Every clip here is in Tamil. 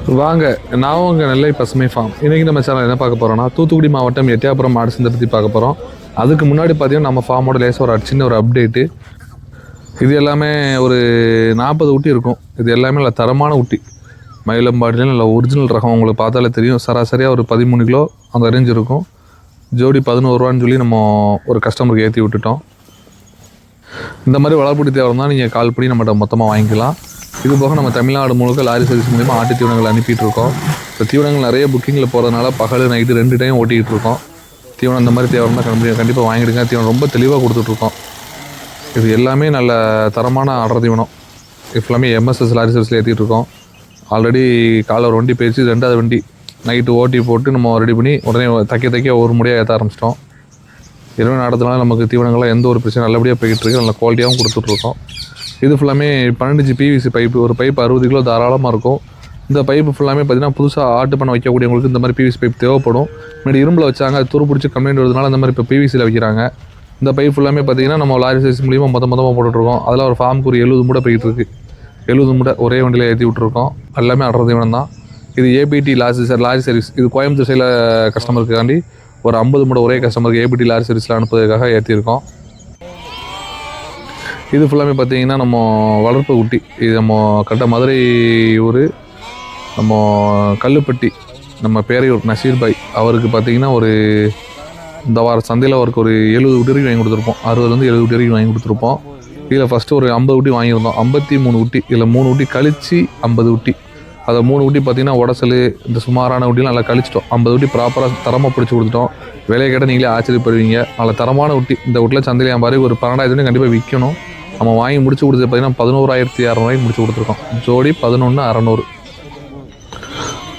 வாங்க, நான் உங்க நெல்லை பசுமை ஃபார்ம். இன்னைக்கு நம்ம சேனல் என்ன பார்க்க போறோம்னா, தூத்துக்குடி மாவட்டம் எட்டயபுரம் மாடு சந்தை பற்றி பார்க்க போகிறோம். அதுக்கு முன்னாடி பார்த்தீங்கன்னா நம்ம ஃபார்மோட லேசாக ஒரு சின்ன ஒரு அப்டேட்டு. இது எல்லாமே ஒரு 40 ஊட்டி இருக்கும். இது எல்லாமே நல்ல தரமான ஊட்டி. மயிலம்பாடியில் நல்ல ஒரிஜினல் ரகம். உங்களுக்கு பார்த்தாலே தெரியும். சராசரியாக ஒரு 13 கிலோ அந்த ரேஞ்ச் இருக்கும். ஜோடி 11 ரூபான்னு சொல்லி நம்ம ஒரு கஸ்டமருக்கு ஏற்றி விட்டுட்டோம். இந்த மாதிரி வளர்ப்புடி தேவை தான் நீங்கள் கால் பண்ணி நம்மகிட்ட மொத்தமாக வாங்கிக்கலாம். இது போக நம்ம தமிழ்நாடு முழுக்க லாரி சர்வீஸ் மூலிமா ஆட்டு தீவனங்கள் அனுப்பிட்டு இருக்கோம். இப்போ தீவனங்கள் நிறைய புக்கிங்கில் போகிறதுனால பகல் நைட்டு 2 டைம் ஓட்டிகிட்டு இருக்கோம். தீவனம் இந்த மாதிரி தேவைன்னா கண்டிப்பாக வாங்கிடுங்க. தீவனம் ரொம்ப தெளிவாக கொடுத்துட்ருக்கோம். இது எல்லாமே நல்ல தரமான ஆர்டர் தீவனம். இப்போலாமே எம்எஸ்எஸ் லாரி சர்வீஸில் ஏற்றிட்டு இருக்கோம். ஆல்ரெடி காலை ஒரு வண்டி போயிடுச்சு, 2வது வண்டி நைட்டு ஓட்டி போட்டு நம்ம ரெடி பண்ணி உடனே தைக்க ஒரு முறையாக ஏற்ற ஆரம்பிச்சிட்டோம். இரவு நடத்தினால நமக்கு தீவனங்கள்லாம் எந்த ஒரு பிரச்சனை நல்லபடியாக போய்கிட்டு இருக்கு. நல்ல குவாலிட்டியாகவும் கொடுத்துட்ருக்கோம். இது ஃபுல்லாமே 12 பிவிசி பைப்பு. ஒரு பைப் 60 கிலோ தாராளமாக இருக்கும். இந்த பைப்பு ஃபுல்லாமே பார்த்திங்கன்னா புதுசாக ஆட்டு பண்ண வைக்கக்கூடியவங்களுக்கு இந்த மாதிரி பிவிசி பைப் தேவைப்படும். முன்னாடி இரும்பில் வச்சாங்க, அது துரு பிடிச்சி கம்ப்ளைண்ட் வருதுனால இந்த மாதிரி இப்போ பிவிசியில் வைக்கிறாங்க. இந்த பைப் ஃபுல்லாமே பார்த்திங்கன்னா நம்ம லாரி சர்வீஸ் மூலிமா மொத்தமாக போட்டுட்ருக்கோம். அதில் ஒரு ஃபார்முக்கு ஒரு 70 மூட்டை போய்கிட்டு இருக்குது. 70 மூட்டை ஒரே வண்டியில் ஏற்றி விட்டுருக்கோம். எல்லாமே ஆர்டர் தீவனம் தான். இது ஏபிடி லாரி சர்வீஸ். இது கோயம்புத்தூர் சைடில் கஸ்டமருக்காண்டி ஒரு 50 மூட்டை ஒரே கஸ்டமருக்கு ஏபிடி லாரி சர்வீஸில் அனுப்புவதற்காக ஏற்றிருக்கோம். இது ஃபுல்லாமே பார்த்திங்கன்னா நம்ம வளர்ப்பு குட்டி. இது நம்ம கரெக்டாக மதுரை ஊர், நம்ம கல்லுப்பட்டி, நம்ம பேரையூர் நசீர் பாய் அவருக்கு பார்த்திங்கன்னா ஒரு இந்த வார சந்தையில் அவருக்கு ஒரு 70 ஊட்டி வரைக்கும் வாங்கி கொடுத்துருப்போம். 60 70 ஊட்டி வரைக்கும் வாங்கி கொடுத்துருப்போம். இதில் ஃபஸ்ட்டு ஒரு 50 ஊட்டி வாங்கியிருந்தோம். 53 ஊட்டி. இதில் 3 ஊட்டி கழிச்சு 50 ஊட்டி. அதை 3 ஊட்டி பார்த்திங்கன்னா உடசல் இந்த சுமாரான ஊட்டிலாம் நல்லா கழிச்சிட்டோம். 50 ஊட்டி ப்ராப்பராக தரமாக பிடிச்சி கொடுத்துட்டோம். விலையை கேட்டால் நீங்களே ஆச்சரியப்படுவீங்க. நல்ல தரமான ஊட்டி. இந்த ஊட்டில் சந்தையில் என் பாரு ஒரு 12,000 கண்டிப்பாக விற்கணும். நம்ம வாங்கி முடிச்சு கொடுத்தது பார்த்திங்கன்னா 11,600 முடிச்சு கொடுத்துருக்கோம். ஜோடி 11,600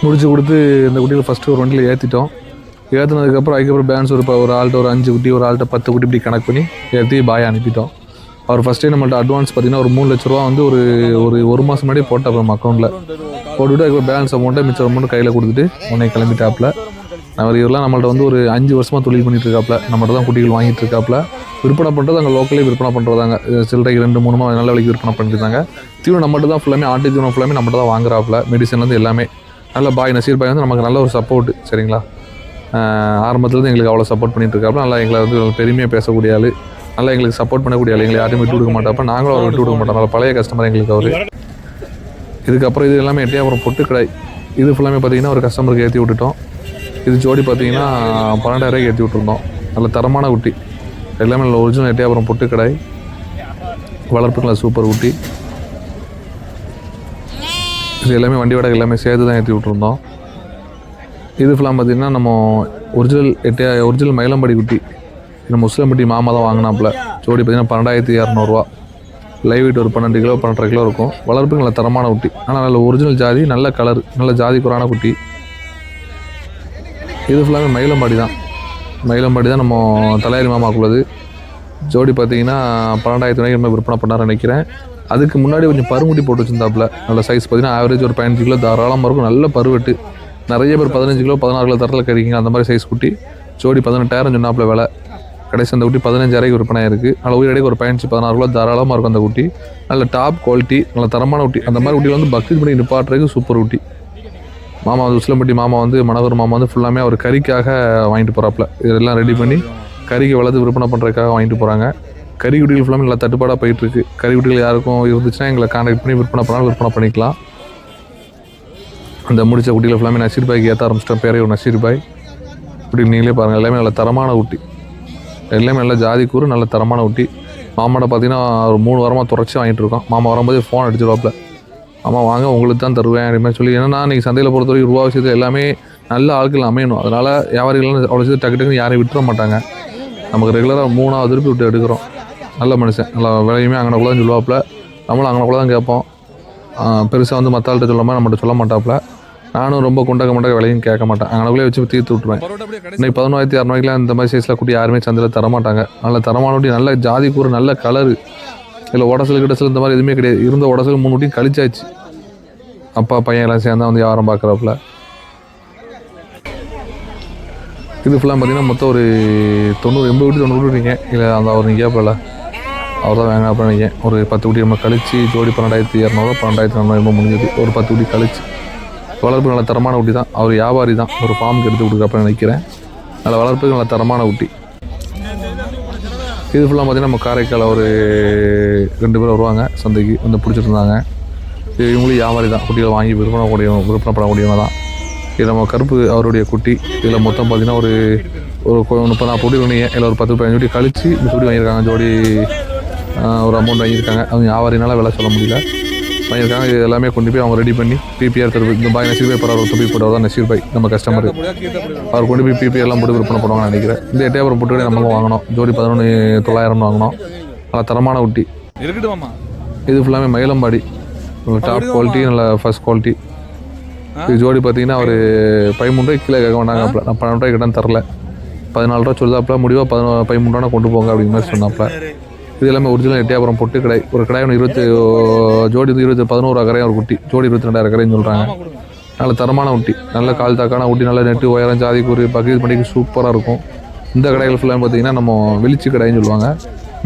முடிச்சு கொடுத்து இந்த குட்டியில் ஃபஸ்ட்டு ஒரு வண்டியில் ஏற்றிட்டோம். அதுக்கப்புறம் பேலன்ஸ் ஒரு ஆள்கிட்ட ஒரு 5 குட்டி, ஒரு ஆள்கிட்ட 10 குட்டி இப்படி கணக்கு பண்ணி ஏற்றி பாயை அனுப்பிட்டோம். அவர் ஃபஸ்ட்டே நம்மள்ட்ட அட்வான்ஸ் பார்த்திங்கன்னா ஒரு 3 லட்ச ரூபா வந்து ஒரு மாதம் முன்னாடி போட்டால் நம்ம அக்கௌண்ட்டில் போட்டுவிட்டு அதுக்கப்புறம் பேலன்ஸ் அமௌண்ட்டை மிச்சம் அமௌண்ட்டு கையில் கொடுத்துட்டு உடனே கிளம்பிட்டாப்பில். இவரெல்லாம் நம்மள்ட்ட வந்து ஒரு 5 வருஷமாக தொழில் பண்ணிகிட்டு இருக்காப்புல. நம்மகிட்ட தான் குட்டிகள் வாங்கிட்டு இருக்காப்புல. விற்பனை பண்ணுறது அங்கே லோக்கலே விற்பனை பண்ணுறதாங்க. சில்லறைக்கு 2-3 நல்ல விலைக்கு விற்பனை பண்ணிட்டுருந்தாங்க. தீவனம் நம்மகிட்ட தான் ஃபுல்லாமே ஆட்டு தீவனம் ஃபுல்லாமே நம்மகிட்ட தான் வாங்குறாப்புல. மெடிசன்லேருந்து எல்லாமே நல்ல பாய் நசீர் பாய் வந்து நமக்கு நல்ல ஒரு சப்போர்ட்டு. சரிங்களா, ஆரம்பத்துலேருந்து எங்களுக்கு அவ்வளோ சப்போர்ட் பண்ணிட்டு இருக்காப்புல. நல்லா எங்களை வந்து பெருமையாக பேசக்கூடிய ஆள், நல்லா எங்களுக்கு சப்போர்ட் பண்ணக்கூடிய ஆள். எங்களை யாரையும் விட்டு கொடுக்க மாட்டாப்ப, நாங்களும் அவர் விட்டு கொடுக்க மாட்டோம். நல்ல பழைய கஸ்டமர் எங்களுக்கு அவர். இதுக்கப்புறம் இது எல்லாமே எட்டயபுரம் பொட்டு கடை. இது ஃபுல்லாமே பார்த்திங்கன்னா ஒரு கஸ்டமருக்கு ஏற்றி விட்டுட்டோம். இது ஜோடி பார்த்திங்கன்னா 12,000 ஏற்றி விட்டுருந்தோம். நல்ல தரமான குட்டி. எல்லாமே நல்ல ஒரிஜினல் எட்டயபுரம் பொட்டு கடை. வளர்ப்புக்கெல்லாம் சூப்பர் குட்டி. இது எல்லாமே வண்டி வாடகை எல்லாமே சேர்த்து தான் ஏற்றி விட்டுருந்தோம். இது ஃபுல்லாக பார்த்திங்கன்னா நம்ம ஒரிஜினல் மயிலம்பாடி குட்டி. இது முஸ்லம்பட்டி மாமா தான் வாங்கினாப்புல. ஜோடி பார்த்திங்கன்னா 12,200 லைவ் வெயிட் ஒரு 12 கிலோ 12.5 கிலோ இருக்கும். வளர்ப்புக்கு நல்ல தரமான குட்டி. ஆனால் நல்ல ஒரிஜினல் ஜாதி, நல்ல கலர், நல்ல ஜாதி குறான குட்டி. இது ஃபுல்லாமே மயிலம்பாடி தான் நம்ம தலையாரி மாமாக்குள்ளது. ஜோடி பார்த்திங்கன்னா 12,000 விற்பனை பண்ணார் நினைக்கிறேன். அதுக்கு முன்னாடி கொஞ்சம் பருங்குட்டி போட்டு வச்சுருந்தாப்புல. நல்ல சைஸ் பார்த்திங்கன்னா ஆவரேஜ் ஒரு 15 கிலோ தாராளமாக இருக்கும். நல்ல பருவெட்டு. நிறைய பேர் 15 கிலோ 16 கிலோ தரத்தில் கிடைக்குங்க அந்த மாதிரி சைஸ் குட்டி. ஜோடி 18,000 சொன்னாப்புல விலை. கடைசி அந்த குட்டி 15,000 விற்பனை இருக்குது. நல்ல உயிரடைக்கு ஒரு 15-16 கிலோ தாராளமாக இருக்கும் அந்த குட்டி. நல்ல டாப் குவாலிட்டி, நல்ல தரமான குட்டி. அந்த மாதிரி குட்டியில் வந்து பக்ரீத் பண்ணி நிப்பாட்டுறதுக்கு சூப்பர் குட்டி. மாமா வந்து உசிலம்பட்டி மாமா வந்து மணவர் மாமா வந்து ஃபுல்லாமே அவர் கறிக்காக வாங்கிட்டு போகிறாப்புல. இதெல்லாம் ரெடி பண்ணி கறிக்கு வளர்த்து விற்பனை பண்ணுறதுக்காக வாங்கிட்டு போகிறாங்க. கறி குட்டிகள் ஃபுல்லாமே நல்லா தட்டுப்பாடாக போயிட்டுருக்கு. கறி குட்டிகள் யாருக்கும் இருந்துச்சுன்னா எங்களை கான்டாக்ட் பண்ணி விற்பனை பண்ணாலும் விற்பனை பண்ணிக்கலாம். அந்த முடிச்ச குட்டியில் ஃபுல்லாமே நசீர் பாய்க்கு ஏற்ற ஆரம்பிச்சிட்டோம். பேரே ஒரு நசீர் பாய் குட்டி. நீங்களே பாருங்கள், எல்லாமே நல்ல தரமான குட்டி. எல்லாமே நல்ல ஜாதி கூறு, நல்ல தரமான குட்டி. மாமாட்ட பார்த்தீங்கன்னா ஒரு 3 வாரமாக தொடர்ச்சி வாங்கிட்டு இருக்கோம். மாமா வரும்போது ஃபோன் அடிச்சிடுவாப்பில். ஆமா வாங்க உங்களுக்கு தான் தருவேன் அப்படின்னு சொல்லி. ஏன்னா இன்றைக்கி சந்தையில் பொறுத்தவரைக்கும் ரூபா விஷயத்தில் எல்லாமே நல்ல ஆட்கள் அமையணும். அதனால் வியாபாரிகள்லாம் அவ்வளோ விஷயத்தை டக்கு யாரையும் விட்டுற மாட்டாங்க. நமக்கு ரெகுலராக 3வது திருப்பி விட்டு எடுக்கிறோம். நல்ல மனுஷன், நல்லா விலையுமே அங்கனக்குள்ள தான் சொல்லுவாப்புல. நம்மளும் அங்கனக்குள்ள தான் கேட்போம். பெருசாக வந்து மற்ற ஆள்கிட்ட சொல்லாமல் நம்மகிட்ட சொல்ல மாட்டாப்புல. நானும் ரொம்ப கொண்டக்க விலையும் கேட்க மாட்டேன். அங்கனக்குள்ளே வச்சு தீர்த்து விட்டுருவேன். இன்றைக்கி 11,600 இந்த மாதிரி சைஸில் குட்டி யாருமே சந்தையில் தரமாட்டாங்க. நல்ல தரமான குட்டி, நல்ல ஜாதி கூறு, நல்ல கலரு. இல்லை உடசல் கிடசல் இந்த மாதிரி எதுவுமே கிடையாது. இருந்த உடசல் 3 ஊட்டியும் கழிச்சாச்சு. அப்பா பையன் எல்லாம் சேர்ந்தா வந்து வியாபாரம் பார்க்குறாப்புல. இது ஃபுல்லாக பார்த்திங்கன்னா மொத்தம் ஒரு 80 ஊட்டி 90 ஊட்டிங்க. இல்லை அந்த அவர் நீங்கள் கேட்பல அவர் தான் வேங்க அப்புறம் நீங்கள் ஒரு 10 ஊட்டி நம்ம கழிச்சு ஜோடி 12,200 12,400 முடிஞ்சது. ஒரு 10 ஊட்டி கழிச்சு வளர்ப்பு நல்ல தரமான ஊட்டி தான். அவர் வியாபாரி தான், ஒரு ஃபார்முக்கு எடுத்து கொடுக்குறப்ப நினைக்கிறேன். நல்ல வளர்ப்புக்கு நல்ல தரமான ஊட்டி. இது ஃபுல்லாக பார்த்திங்கன்னா நம்ம காரைக்கால் ஒரு 2 பேர் வருவாங்க சந்தைக்கு வந்து பிடிச்சிருந்தாங்க. இது இவங்களும் வியாபாரி தான், குட்டிகளை வாங்கி விற்பனைப்படக்கூடியவங்க தான். இது நம்ம கருப்பு அவருடைய குட்டி. இதில் மொத்தம் பார்த்திங்கன்னா ஒரு 30-40 குட்டி வாங்கிங்க, இல்லை ஒரு 10-15 குட்டி கழித்து இந்த குட்டி வாங்கியிருக்காங்க. ஜோடி ஒரு அமௌண்ட் வாங்கியிருக்காங்க. அவங்க வியாபாரினால விலை சொல்ல முடியல, வாங்கியிருக்காங்க. இது எல்லாமே கொண்டு போய் அவங்க ரெடி பண்ணி பிபிஆர் தருவு இந்த பாய் நசீர் பாய் பரவாயில்ல தொப்பி போட்டவர் தான் நசீர் பாய் நம்ம கஸ்டமர். அவர் கொண்டு போய் பிபிஆர் எல்லாம் போட்டு விற்பனை பண்ணுவாங்கன்னு நினைக்கிறேன். இந்த எட்டயபுரம் போட்டு நம்ம வாங்கினோம். ஜோடி 11,900 வாங்கினோம். நல்லா தரமான ஊட்டி இருக்கட்டுமாம்மா. இது ஃபுல்லாமே மயிலம்பாடி டாப் குவாலிட்டி, நல்ல ஃபர்ஸ்ட் குவாலிட்டி. இது ஜோடி பார்த்தீங்கன்னா ஒரு 13 ரூபாய்க்கு கீழே கேட்க வேண்டாங்க. நான் 12 ரூபாய்க்கு கிட்ட தரல, 14 ரூபா சொல்லுதாப்புல. முடிவாக 13 ரூபா கொண்டு போங்க அப்படிங்கிற மாதிரி சொன்னாப்புல. இது எல்லாமே ஒரிஜினல் எட்டயபுரம் பொட்டு கடை. ஒரு கடை 20 ஜோடி 11 கரையும் ஒரு குட்டி. ஜோடி 22,000 கரைன்னு சொல்கிறாங்க. நல்ல தரமான ஊட்டி, நல்ல கால் தாக்கான ஊட்டி, நல்ல நெட்டு உயரம் ஜாதிக்கூறு பக்கீர் பண்ணிக்கு சூப்பராக இருக்கும். இந்த கடைகள் ஃபுல்லாக பார்த்தீங்கன்னா நம்ம வெளிச்சி கடைன்னு சொல்லுவாங்க,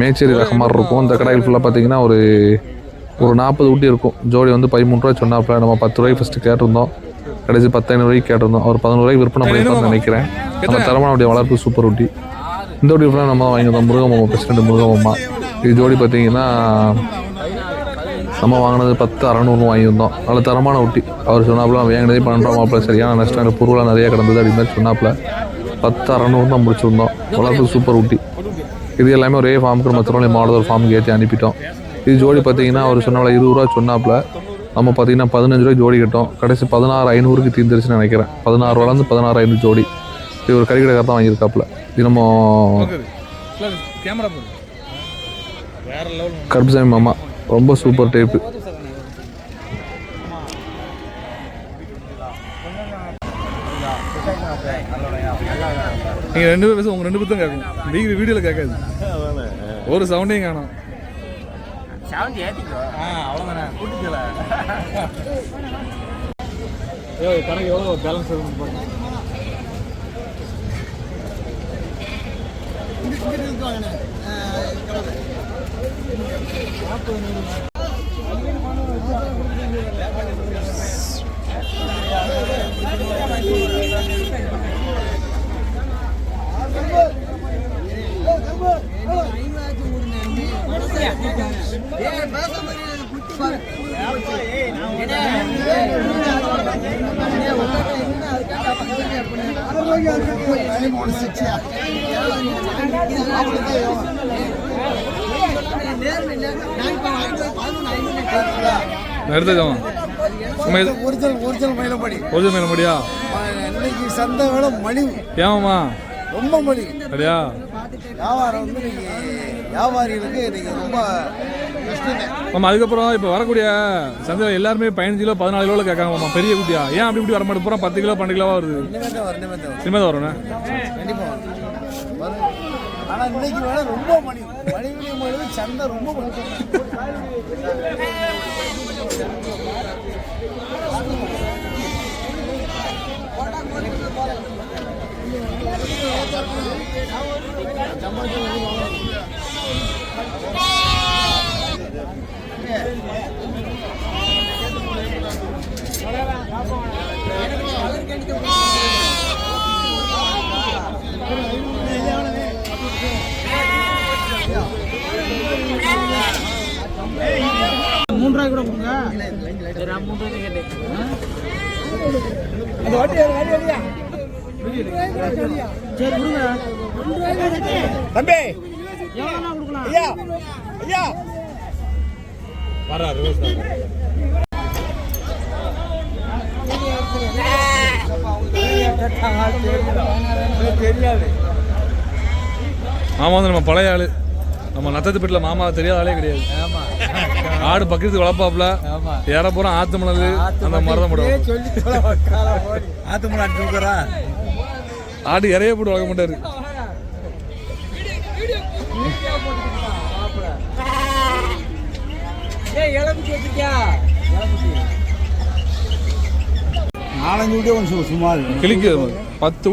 மேச்சேரி ரகம் மாதிரி இருக்கும். இந்த கடைகள் ஃபுல்லாக பார்த்தீங்கன்னா ஒரு 40 ஊட்டி இருக்கும். ஜோடி வந்து 13 ரூபா சொன்னாப்புல. நம்ம 10 ரூபாய்க்கு ஃபஸ்ட்டு கேட்டிருந்தோம், கடைசி 10,500 ரூபாய்க்கு கேட்டிருந்தோம். அவர் 11 ரூபாய்க்கு விற்பனை பண்ணியிருப்பான்னு நினைக்கிறேன். நம்ம தரமான ஊட்டி, வளர்ப்பு சூப்பர் ஊட்டி. இந்த ஊட்டி ஃபுல்லாக நம்ம வாங்கியிருந்தோம் முருகமாமா, பிரசிடென்ட் முருகமாமா. இது ஜோடி பார்த்தீங்கன்னா நம்ம வாங்கினது 10,600 வாங்கியிருந்தோம். நல்ல தரமான ஊட்டி. அவர் சொன்னாப்புல வாங்கினதே 12 ரூபா மாப்பிள்ள, சரியான நஷ்டம், பொருளாக நிறைய கிடந்தது அப்படி மாதிரி சொன்னாப்புல. 10,600 தான் முடிச்சிருந்தோம். வளர்ப்பு சூப்பர் ஊட்டி. இது எல்லாமே ஒரே ஃபார்முக்கு நம்ம திருநெல்வேலி மாவட்டத்தில் ஒரு ஃபார்முக்கு ஏற்றி அனுப்பிட்டோம். இது ஜோடி பார்த்தீங்கன்னா அவர் சொன்னால 20 ரூபா சொன்னாப்புல. நம்ம பார்த்தீங்கன்னா 15 ரூபாய்க்கு ஜோடி கட்டோம். கடைசி 16,500க்கு தீர்ந்துருச்சுன்னு நினைக்கிறேன். 16 ரூபாலேருந்து 16,500 ஜோடி. இது ஒரு கறிக்கடைக்கார தான் வாங்கியிருக்காப்புல. இது நம்ம கருப்புசாமி மாமா, ரொம்ப சூப்பர் டைப்பு. நீங்கள் 2 பேர் பேச உங்கள் 2 பேர் தான் கேட்கும். வீடியோவில் கேட்காது, ஒரு சவுண்டையும் காணும். கணக்கு எவ்வளோ பேலன்ஸ் ஒரிஜினல் மயிலம்படியா? இன்னைக்கு சந்தை வேலை மலிவு. ஏமாம்மா ரொம்ப மலிவு சரியா? வியாபாரம் வந்து வியாபாரிகளுக்கு இன்னைக்கு ரொம்ப ஆமாம். அதுக்கப்புறம் இப்போ வரக்கூடிய சந்தையில் எல்லாருமே 15 கிலோ 14 கிலோவில் கேட்காங்கம்மா, பெரிய குட்டியா. ஏன் அப்படி இப்படி வர மாட்டேன், பூரா 10 கிலோ 12 கிலோவாக வருது. இனிமே தான் வரும்ண்ணே, கண்டிப்பாக வரும். ஆனால் இன்னைக்கு வேலை ரொம்ப மலிவு சந்தை ரொம்ப மலிவு. $3 கூட கொடுங்க. சரி கொடுங்க தம்பி. ஐயா ஐயா வர தெரியாது. மாமா வந்து நம்ம பழைய ஆளு, நம்ம நத்தத்துப்பட்டில் மாமா தெரியாத ஆளே கிடையாது. ஆடு பக்கத்து வளர்ப்பாப்புல, ஏறப்போறோம் ஆத்து மணல் அந்த மாதிரி தான் போடுவோம். ஆத்து மணல் தூக்குறா, ஆடு இறைய போட்டு வளர்க்க மாட்டாரு.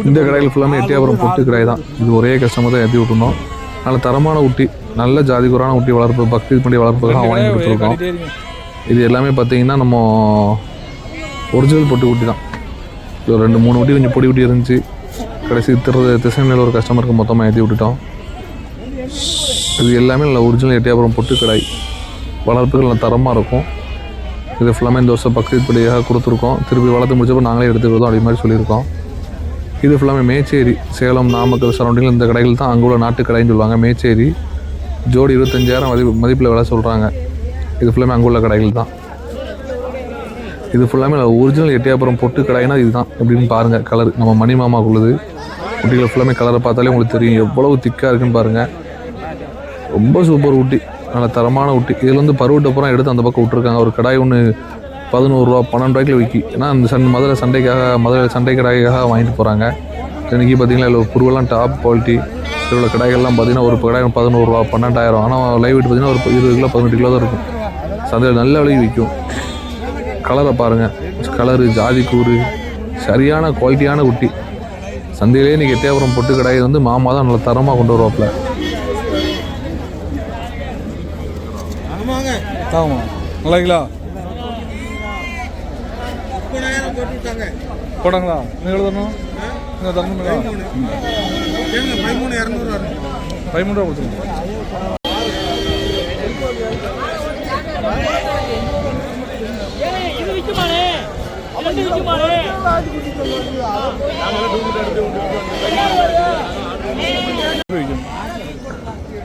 இந்த கடையில் ஃபுல்லாமே எட்டயபுரம் பொட்டு கடை தான். இது ஒரே கஸ்டமர் தான் ஏற்றி விட்டுருந்தோம். நல்ல தரமான ஊட்டி, நல்ல ஜாதிகுரான ஊட்டி வளர்ப்பு, பக்தி பண்ணி வளர்ப்புக்காக வாங்கி கொடுத்துருக்கோம். இது எல்லாமே பார்த்தீங்கன்னா நம்ம ஒரிஜினல் பொட்டு குட்டி தான். இது 2-3 குட்டி கொஞ்சம் பொடி குட்டி இருந்துச்சு. கடைசி திசைநிலையில் ஒரு கஸ்டமருக்கு மொத்தமாக ஏற்றி விட்டுட்டோம். இது எல்லாமே நல்ல ஒரிஜினல் எட்டியாபுரம் பொட்டு கடை. வளர்ப்புகள் நல்ல தரமாக இருக்கும். இது ஃபுல்லாமே இந்த வருஷம் பக்ரீத் படியாக கொடுத்துருக்கோம். திருப்பி வளர்த்து முடிச்சப்போ நாங்களே எடுத்துக்கிட்டோம் அப்படி மாதிரி சொல்லியிருக்கோம். இது ஃபுல்லாமே மேச்சேரி, சேலம், நாமக்கல் சரௌண்டிங்கில் இந்த கடைகள் தான் அங்கே உள்ள நாட்டு கடைன்னு சொல்லுவாங்க. மேச்சேரி ஜோடி 25,000 மதிப்பில் விலை சொல்கிறாங்க. இது ஃபுல்லாமே அங்கே உள்ள கடைகள் தான். இது ஃபுல்லாமே ஒரிஜினல் எட்டியாபுரம் பொட்டு கடைனா இதுதான். எப்படின்னு பாருங்கள் கலர். நம்ம மணி மாமாக்குள்ளது குட்டிகள் ஃபுல்லாமே கலரை பார்த்தாலே உங்களுக்கு தெரியும் எவ்வளவு திக்காக இருக்குன்னு பாருங்கள். ரொம்ப சூப்பர் ஊட்டி, நல்ல தரமான ஊட்டி. இதில் வந்து பருவட்டப்புறம் எடுத்து அந்த பக்கம் விட்ருக்காங்க. ஒரு கடாய் ஒன்று 11 ரூபா 12 ரூபாய்க்கு விற்கி. ஏன்னா அந்த மதுரை சண்டை கடாய்க்காக வாங்கிட்டு போகிறாங்க. இன்றைக்கி பார்த்தீங்கன்னா இதில் புருவெல்லாம் டாப் குவாலிட்டி. இதில் உள்ள கடாய்கள்லாம் பார்த்தீங்கன்னா ஒரு கடாய் 11 ரூபா 12,000. ஆனால் லைவ் வெயிட் பார்த்தீங்கன்னா ஒரு 20 கிலோ 18 கிலோ தான் இருக்கும். சந்தையில் நல்ல விலைக்கு விற்கும். கலரை பாருங்கள், கலரு, ஜாதி கூறு, சரியான குவாலிட்டியான குட்டி. சந்தையிலே இன்றைக்கி எட்டியாபுரம் பொட்டு கடாய் வந்து மாமா தான் நல்ல தரமாக கொண்டு வருவாப்பில். ஆமாம் நல்லாங்களா போட்டாங்களா? நீங்கள் தரணும், நீங்கள் தரணுங்களா? 13,200 ரூபா கொடுத்துருங்க.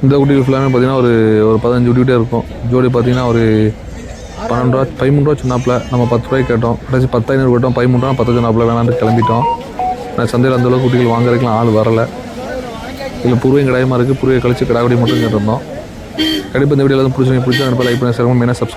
இந்த குட்டிகள் ஃபுல்லாமே பார்த்தீங்கன்னா ஒரு 15 குட்டிகிட்டே இருக்கும். ஜோடி பார்த்தீங்கன்னா ஒரு 12 ரூபா 13 ரூபா சொன்னாப்பில். நம்ம 10 ரூபாய்க்கு கேட்டோம். கடைசி 10,500 கேட்டோம். 13 ரூபா 10 சொன்னாப்பில் வேணான்னு கிளம்பிட்டோம். நான் சந்தையில் அந்தளவுக்கு குட்டிகள் வாங்குறதுக்குலாம் ஆள் வரலை. இதில் பூர்வையும் கடாயமாக இருக்குது. பூர்வையை கழிச்சு கடாக்குடி மட்டும் கேட்டிருந்தோம். கண்டிப்பாக இந்த வீடியோவில் பிடிச்சி லைக் பண்ணி மெயினாக சப்ஸ்கிரைப்